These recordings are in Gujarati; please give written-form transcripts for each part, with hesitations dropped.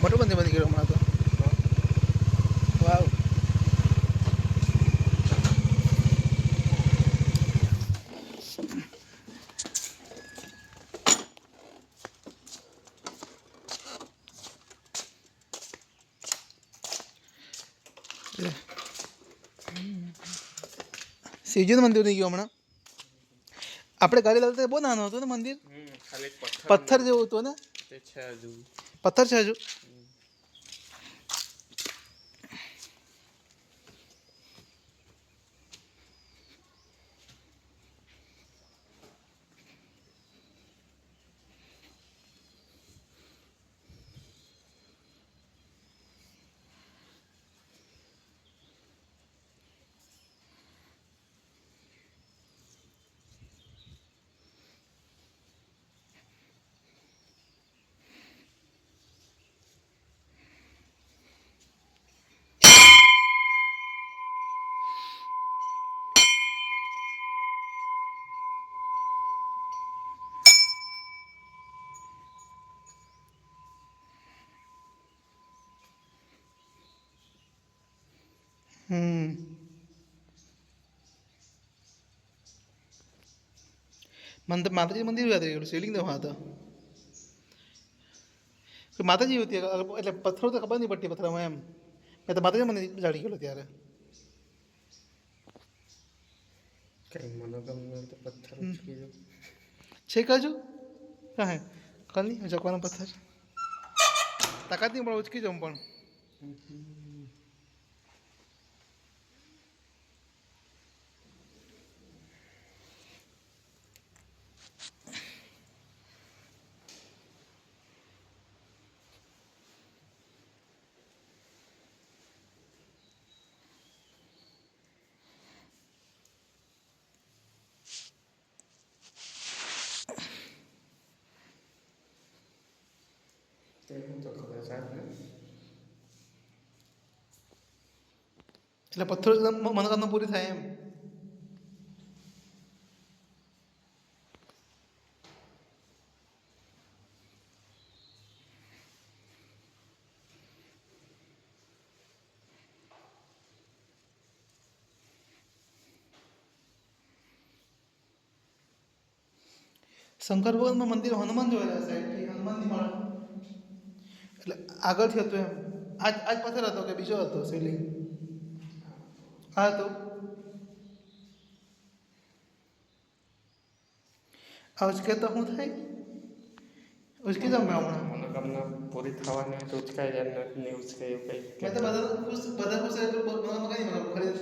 મોટું મંદિર બની ગયું હમણાં તો. વાવ. શિવજીનું મંદિર બની ગયું હમણાં. આપણે ગાડી લાવતા બહુ નાનું હતું ને મંદિર, પથ્થર જેવું હતું ને. પથ્થર છે હજુ. મને તો માતાજી મંદિર યાદ રહી ગયું. શિવલિંગ તો હતા. માતાજી હતી એટલે પથ્થરો તો ખબર નહીં પડતી પથ્થરમાં એમ. મેં તો માતાજી મંદિર જાણી ગયેલો ત્યારે. છે કજુ કાં હે કાલ નહીં ચકવાનો પથ્થર તાકાત નહીં પણ ઉચકી જાઉં પણ. એટલે પથ્થર મનોકામના પૂરી થાય એમ. શંકર ભગવાનનું મંદિર હનુમાન જોયેલા સાઈડથી હનુમાનની માળ એટલે આગળથી હતું એમ. આજ પથ્થર હતો કે બીજો હતો શિવલિંગ? હા તો આ ઉચકે તો શું થાય? ઉચકી જાઉં મેં હમણાં. મનોકામના પૂરી થવાની તો ઉચકાય જાય નહીં ઉચકાય એવું કંઈ. મેં તો બધા ખુશ રહે તો મનોકામના કંઈ નહીં ખરી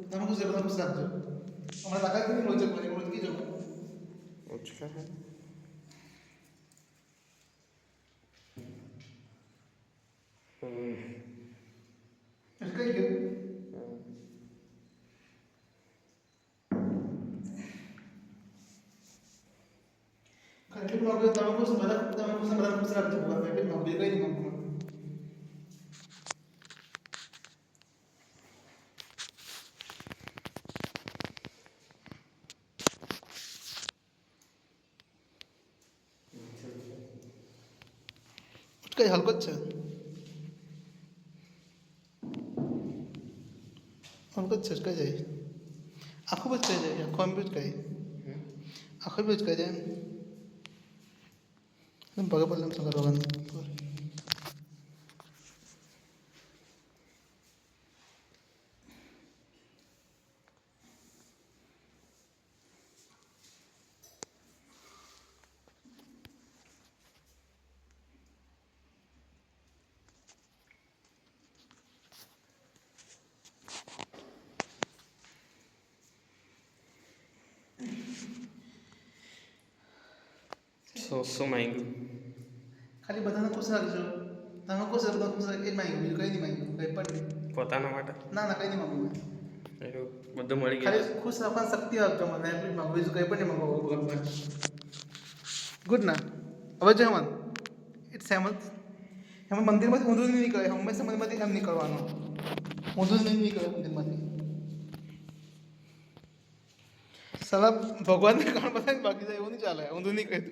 તમે ખુશ રહે બધા ખુશ રાખજો. હમણાં તાકાત નહીં ઉચક કરી ઉચકી જાઉં. ઉચકાય ઉચકાઈ ગયું. એટલું માગું તમે ખુશ બધા ખુશ રાખજો. મેં બી માગું કંઈ નહીં માગું. કઈ હલકો જ છે. હલકો જ છે કઈ જાય આખું બી જ કઈ જાય આખું આમ બી જ કઈ આખું બી જ કઈ જાય એમ પગે પડે એમ શંકર ભગવાન. શું માંગ્યું? ખાલી બધાને ખુશ રાખજો. તમે ખુશ રાખો ખુશ રાખ એ જ માંગ્યું બીજું કંઈ નહીં માંગ્યું કંઈ પણ નહીં. પોતાના માટે ના કંઈ નહીં માંગવું. એવું બધું મળી ગયું. ખાલી ખુશ રાખવાની શક્તિ આપજો મને એટલું જ માંગુ બીજું કંઈ પણ નહીં માંગવું ભગવાન. ગુડ ના હવે જો હેમંત ઇટ્સ હેમંત એમાં મંદિરમાંથી ઊંધું નહીં નીકળે. હંમેશા મંદિરમાંથી એમ નીકળવાનું. ઊંધું જ નહીં નીકળે મંદિરમાંથી. સલાહ ભગવાનને કારણ બધા બાકી જાય એવું નહીં ચાલે. ઊંધું નહીં કહ્યું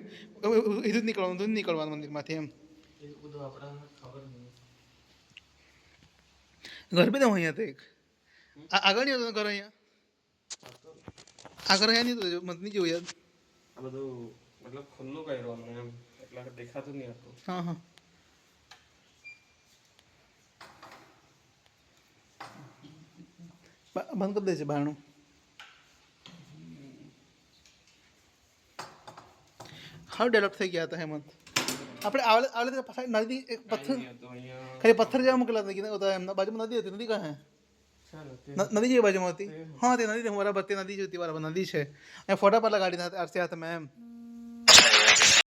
એ જ નીકળવાનું ઊંધું જ નીકળવાનું મંદિરમાંથી એમ. એ બધું આપણને ખબર નહીં. ઘર બી નહીં અહીંયા તો એક આગળ નહીં હતું ઘર અહીંયા આગળ અહીંયા નહીં હતું મત નહીં જોયું યાર આ બધું મતલબ ખુલ્લું કર્યું અમને એમ એટલે દેખાતું નહીં હતું. હા હા બંધ કરી દે છે બારણું. હાવ ડેવલપ થઈ ગયા હતા હેમંત. આપણે આવલે નદી એક પથ્થર નહીં હતું અહીંયા ખાલી પથ્થર જેવા મૂકેલા હતા એમના બાજુમાં નદી હતી. નદી કહે છે ને તે નદી જેવી બાજુમાં હતી. હા તે નદી બરાબર તે નદી જોતી બરાબર નદી છે. અહીંયા ફોટા પર લગાડી આરસી હાથ મેં એમ